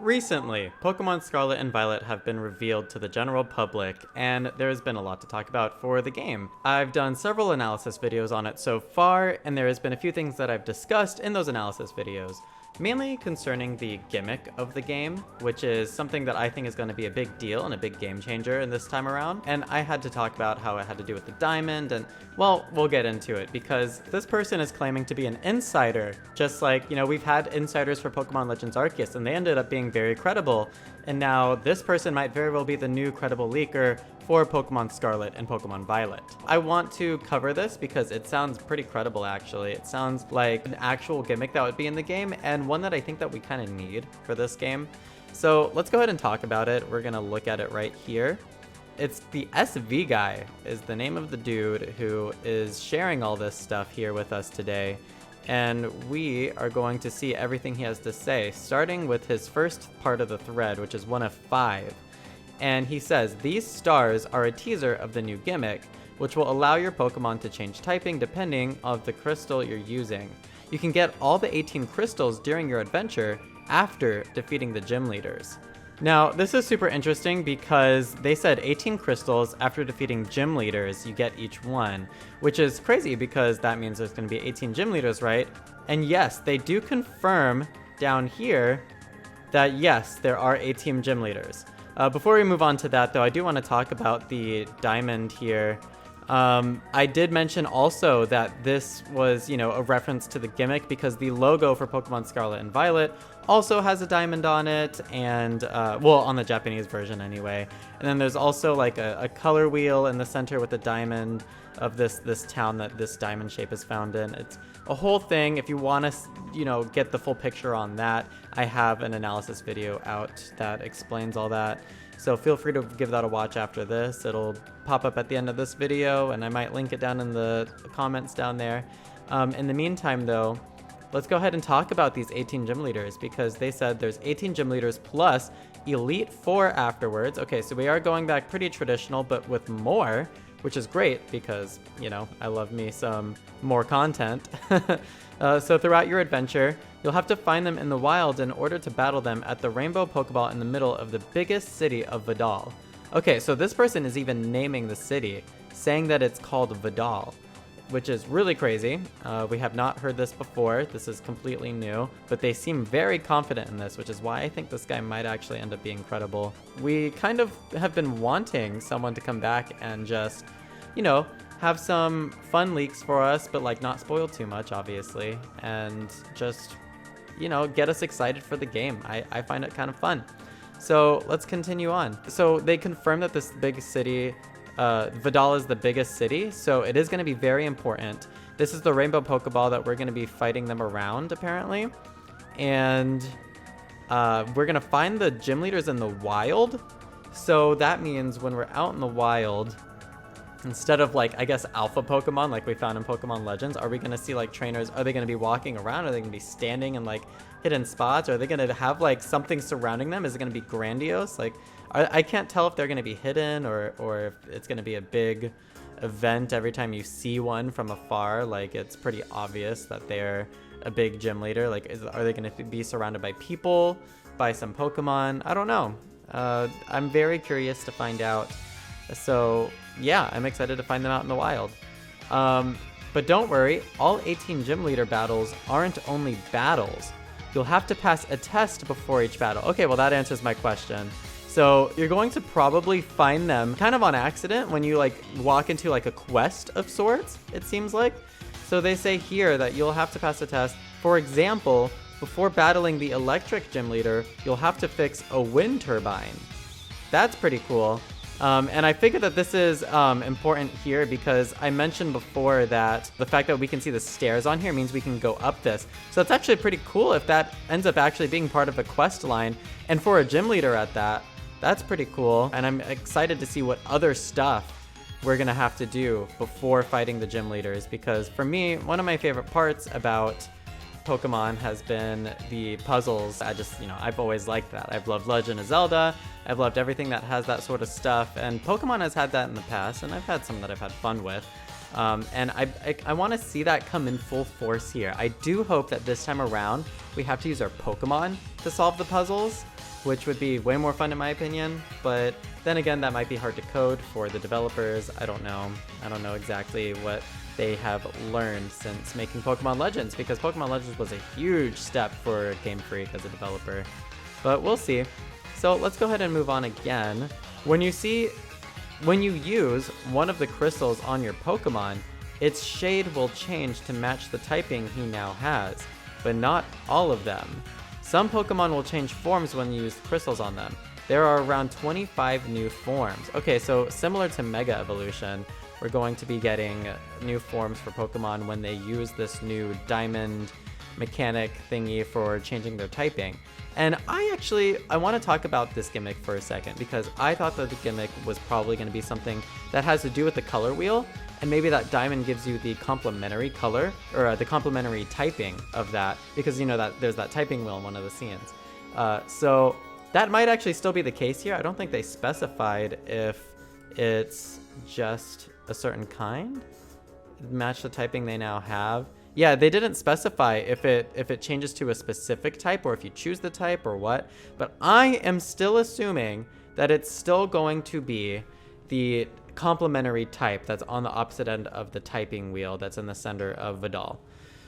Recently, Pokemon Scarlet and Violet have been revealed to the general public, and there has been a lot to talk about for the game. I've done several analysis videos on it so far, and there has been a few things that I've discussed in those analysis videos, mainly concerning the gimmick of the game, which is something that I think is going to be a big deal and a big game changer in this time around. And I had to talk about how it had to do with the diamond, and well, we'll get into it because this person is claiming to be an insider, just like, we've had insiders for Pokemon Legends Arceus, and they ended up being very credible. And now this person might very well be the new credible leaker for Pokemon Scarlet and Pokemon Violet. I want to cover this because it sounds pretty credible actually. It sounds like an actual gimmick that would be in the game, and one that I think that we kind of need for this game. So let's go ahead and talk about it. We're gonna look at it right here. It's the SV guy is the name of the dude who is sharing all this stuff here with us today. And we are going to see everything he has to say, starting with his first part of the thread, which is one of 5. And he says, these stars are a teaser of the new gimmick, which will allow your Pokemon to change typing depending on the crystal you're using. You can get all the 18 crystals during your adventure after defeating the gym leaders. Now, this is super interesting because they said 18 crystals after defeating gym leaders, you get each one, which is crazy because that means there's going to be 18 gym leaders, right? And yes, they do confirm down here that yes, there are 18 gym leaders. Before we move on to that though, I do want to talk about the diamond here. I did mention also that this was, a reference to the gimmick because the logo for Pokemon Scarlet and Violet also has a diamond on it, and well, on the Japanese version anyway. And then there's also like a color wheel in the center with a diamond of this town that this diamond shape is found in. It's a whole thing. If you want to, get the full picture on that, I have an analysis video out that explains all that. So feel free to give that a watch after this. It'll pop up at the end of this video, and I might link it down in the comments down there. In the meantime, though, let's go ahead and talk about these 18 gym leaders because they said there's 18 gym leaders plus Elite 4 afterwards. Okay, so we are going back pretty traditional, but with more, which is great because, I love me some more content. So throughout your adventure, you'll have to find them in the wild in order to battle them at the Rainbow Pokeball in the middle of the biggest city of Vidal. Okay, so this person is even naming the city, saying that it's called Vidal, which is really crazy. We have not heard this before. This is completely new, but they seem very confident in this, which is why I think this guy might actually end up being credible. We kind of have been wanting someone to come back and just, have some fun leaks for us, but like not spoil too much, obviously, and just, get us excited for the game. I find it kind of fun. So let's continue on. So they confirmed that this big city, Vidal is the biggest city, so it is going to be very important. This is the Rainbow Pokeball that we're going to be fighting them around, apparently. And we're going to find the gym leaders in the wild. So that means when we're out in the wild, instead of like, I guess, alpha Pokemon like we found in Pokemon Legends, are we going to see like trainers? Are they going to be walking around? Are they going to be standing in like hidden spots? Are they going to have like something surrounding them? Is it going to be grandiose? Like, I can't tell if they're going to be hidden or if it's going to be a big event every time you see one from afar. Like, it's pretty obvious that they're a big gym leader. Like, are they going to be surrounded by people, by some Pokemon? I don't know. I'm very curious to find out. So yeah, I'm excited to find them out in the wild. But don't worry, all 18 gym leader battles aren't only battles. You'll have to pass a test before each battle. Okay, well that answers my question. So you're going to probably find them kind of on accident when you like walk into like a quest of sorts, it seems like. So they say here that you'll have to pass a test. For example, before battling the electric gym leader, you'll have to fix a wind turbine. That's pretty cool. And I figured that this is important here because I mentioned before that the fact that we can see the stairs on here means we can go up this. So it's actually pretty cool if that ends up actually being part of a quest line. And for a gym leader at that, that's pretty cool. And I'm excited to see what other stuff we're going to have to do before fighting the gym leaders. Because for me, one of my favorite parts about Pokemon has been the puzzles. I've always liked that. I've loved Legend of Zelda. I've loved everything that has that sort of stuff, and Pokemon has had that in the past, and I've had some that I've had fun with. And I want to see that come in full force here. I do hope that this time around we have to use our Pokemon to solve the puzzles, which would be way more fun in my opinion. But then again, that might be hard to code for the developers. I don't know. I don't know exactly what they have learned since making Pokemon Legends, because Pokemon Legends was a huge step for Game Freak as a developer. But we'll see. So let's go ahead and move on again. When you use one of the crystals on your Pokemon, its shade will change to match the typing he now has, but not all of them. Some Pokemon will change forms when you use crystals on them. There are around 25 new forms. Okay, so similar to Mega Evolution, we're going to be getting new forms for Pokemon when they use this new diamond mechanic thingy for changing their typing. And I want to talk about this gimmick for a second, because I thought that the gimmick was probably going to be something that has to do with the color wheel, and maybe that diamond gives you the complementary color, or the complementary typing of that, because you know that there's that typing wheel in one of the scenes. So that might actually still be the case here. I don't think they specified if it's just a certain kind. Match the typing they now have. Yeah, they didn't specify if it changes to a specific type, or if you choose the type or what, but I am still assuming that it's still going to be the complementary type that's on the opposite end of the typing wheel that's in the center of Vidal.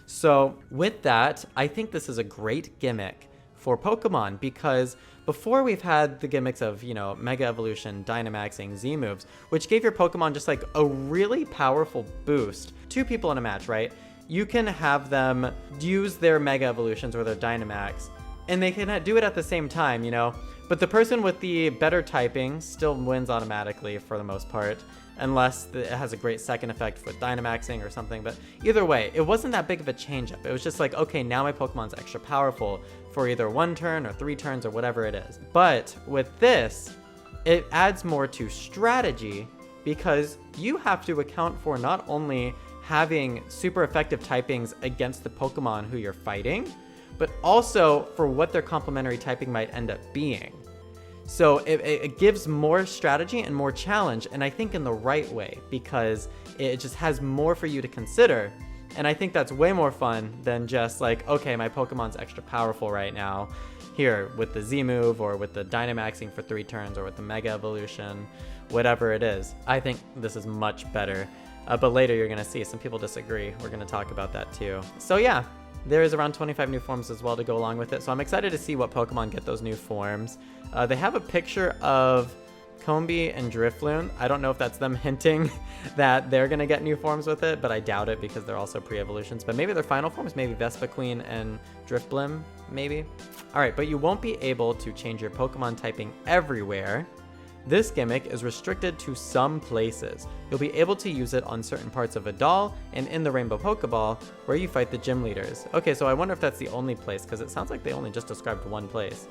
So with that, I think this is a great gimmick for Pokemon, because before we've had the gimmicks of, you know, Mega Evolution, Dynamaxing, Z-moves, which gave your Pokemon just like a really powerful boost. Two people in a match, right? You can have them use their Mega Evolutions or their Dynamax, and they can do it at the same time, you know? But the person with the better typing still wins automatically for the most part, unless it has a great second effect with Dynamaxing or something. But either way, it wasn't that big of a change up. It was just like, okay, now my Pokemon's extra powerful for either 1 turn or 3 turns or whatever it is. But with this, it adds more to strategy, because you have to account for not only having super effective typings against the Pokemon who you're fighting, but also for what their complementary typing might end up being. So it gives more strategy and more challenge, and I think in the right way, because it just has more for you to consider. And I think that's way more fun than just like, okay, my Pokemon's extra powerful right now, here with the Z move, or with the Dynamaxing for 3 turns, or with the Mega Evolution, whatever it is. I think this is much better. But later you're going to see some people disagree. We're going to talk about that too. So yeah, there is around 25 new forms as well to go along with it. So I'm excited to see what Pokemon get those new forms. They have a picture of Combee and Drifloon. I don't know if that's them hinting that they're going to get new forms with it, but I doubt it, because they're also pre-evolutions. But maybe their final forms, maybe Vespiquen and Drifblim, maybe. All right, but you won't be able to change your Pokemon typing everywhere. This gimmick is restricted to some places. You'll be able to use it on certain parts of Vidal and in the Rainbow Pokeball, where you fight the gym leaders. Okay, so I wonder if that's the only place, because it sounds like they only just described one place.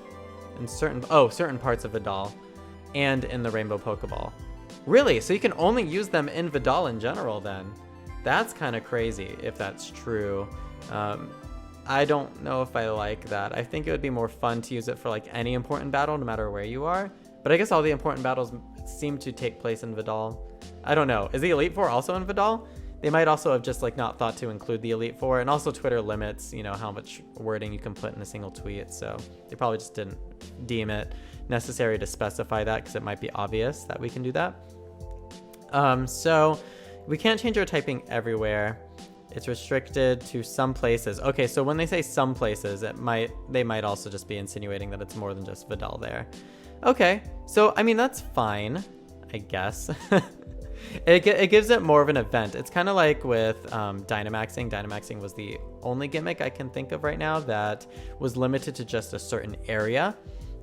In certain parts of Vidal and in the Rainbow Pokeball. Really? So you can only use them in Vidal in general then? That's kind of crazy if that's true. I don't know if I like that. I think it would be more fun to use it for like any important battle, no matter where you are. But I guess all the important battles seem to take place in Vidal. I don't know. Is the Elite Four also in Vidal? They might also have just like not thought to include the Elite Four, and also Twitter limits, you know, how much wording you can put in a single tweet. So they probably just didn't deem it necessary to specify that, because it might be obvious that we can do that. So we can't change our typing everywhere. It's restricted to some places. Okay, so when they say some places, they might also just be insinuating that it's more than just Vidal there. Okay, so I mean, that's fine, I guess. It gives it more of an event. It's kind of like with Dynamaxing. Dynamaxing was the only gimmick I can think of right now that was limited to just a certain area.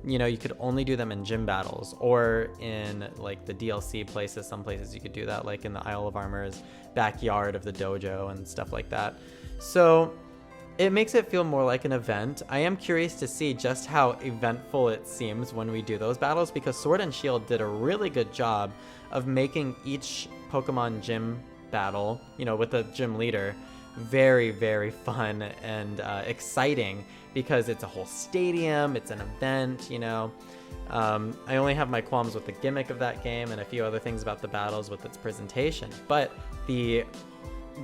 You know, you could only do them in gym battles, or in like the DLC places. Some places you could do that, like in the Isle of Armor's backyard of the dojo and stuff like that. So it makes it feel more like an event. I am curious to see just how eventful it seems when we do those battles, because Sword and Shield did a really good job of making each Pokemon gym battle, you know, with the gym leader, very, very fun and exciting, because it's a whole stadium, it's an event, you know. I only have my qualms with the gimmick of that game and a few other things about the battles with its presentation, but the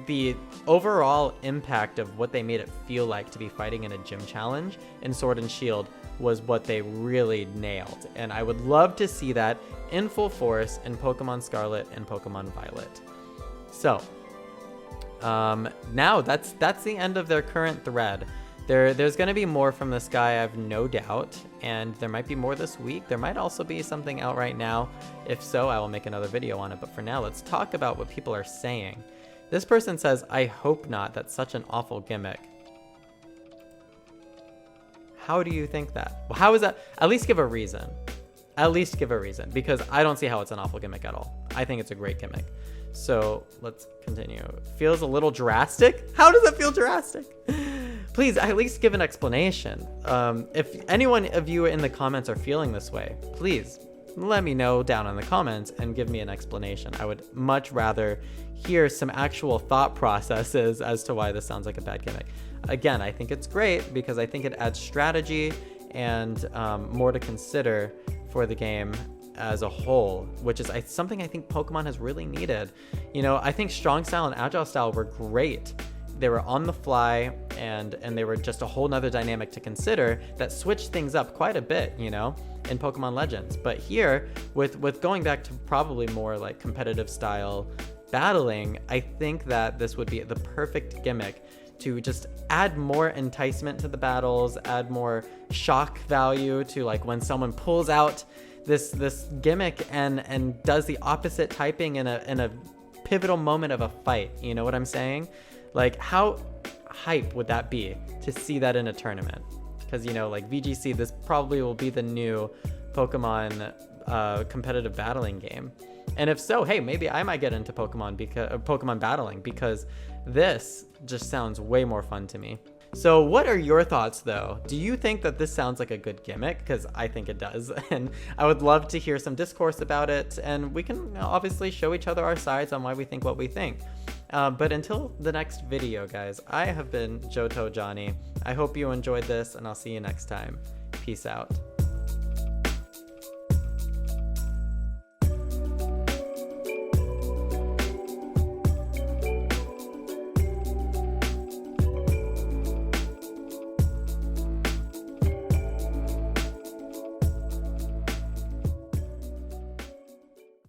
the overall impact of what they made it feel like to be fighting in a gym challenge in Sword and Shield was what they really nailed. And I would love to see that in full force in Pokemon Scarlet and Pokemon Violet. So now that's the end of their current thread. There's going to be more from this guy, I have no doubt, and there might be more this week. There might also be something out right now. If so, I will make another video on it. But for now, let's talk about what people are saying. This person says, I hope not. That's such an awful gimmick. How do you think that? Well, how is that? At least give a reason. At least give a reason, because I don't see how it's an awful gimmick at all. I think it's a great gimmick. So let's continue. Feels a little drastic. How does it feel drastic? Please at least give an explanation. If anyone of you in the comments are feeling this way, please let me know down in the comments and give me an explanation. I would much rather hear some actual thought processes as to why this sounds like a bad gimmick. Again, I think it's great because I think it adds strategy and more to consider for the game as a whole, which is something I think Pokemon has really needed. You know, I think Strong Style and Agile Style were great. They were on the fly and they were just a whole nother dynamic to consider that switched things up quite a bit, you know, in Pokemon Legends. But here, with going back to probably more like competitive style battling, I think that this would be the perfect gimmick to just add more enticement to the battles, add more shock value to like when someone pulls out this gimmick and does the opposite typing in a pivotal moment of a fight. You know what I'm saying? Like, how hype would that be to see that in a tournament? Because, you know, like VGC, this probably will be the new Pokemon competitive battling game. And if so, hey, maybe I might get into Pokemon battling, because this just sounds way more fun to me. So what are your thoughts, though? Do you think that this sounds like a good gimmick? Because I think it does, and I would love to hear some discourse about it, and we can obviously show each other our sides on why we think what we think. But until the next video, guys, I have been JotoJohnny. I hope you enjoyed this, and I'll see you next time. Peace out.